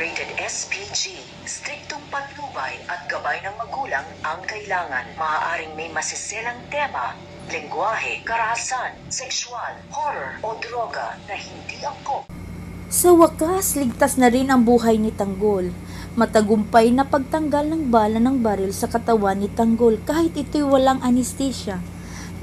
Rated SPG. Striktong patnubay at gabay ng magulang ang kailangan. Maaaring may masiselang tema, lengguwahe, karahasan, sexual, horror o droga na hindi angkop. Sa wakas, ligtas na rin ang buhay ni Tanggol. Matagumpay na pagtanggal ng bala ng baril sa katawan ni Tanggol kahit ito'y walang anesthesia.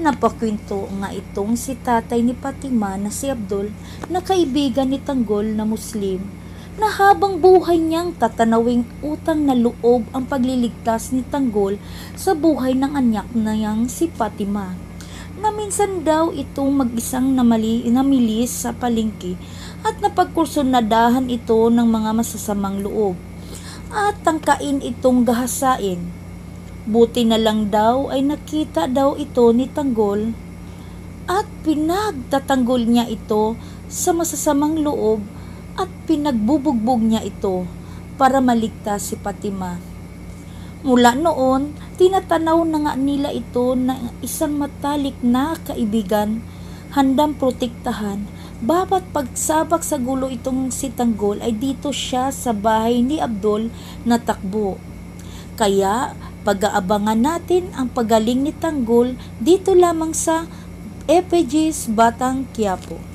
Napakwento nga itong si tatay ni Fatima na si Abdul na kaibigan ni Tanggol na Muslim na habang buhay niyang tatanawing utang na loob ang pagliligtas ni Tanggol sa buhay ng anak niyang si Fatima. Na minsan daw itong mag-isang namilis sa palengke at napagkursunadahan ito ng mga masasamang loob at tangkain itong gahasain. Buti na lang daw ay nakita daw ito ni Tanggol at pinagtatanggol niya ito sa masasamang loob at pinagbubugbog niya ito para maligtas si Fatima. Mula noon, tinatanaw na nga nila ito na isang matalik na kaibigan, handang protektahan. Babat pagsabak sa gulo itong si Tanggol ay dito siya sa bahay ni Abdul na takbo. Kaya pag-aabangan natin ang pagaling ni Tanggol dito lamang sa FPG's Batang Quiapo.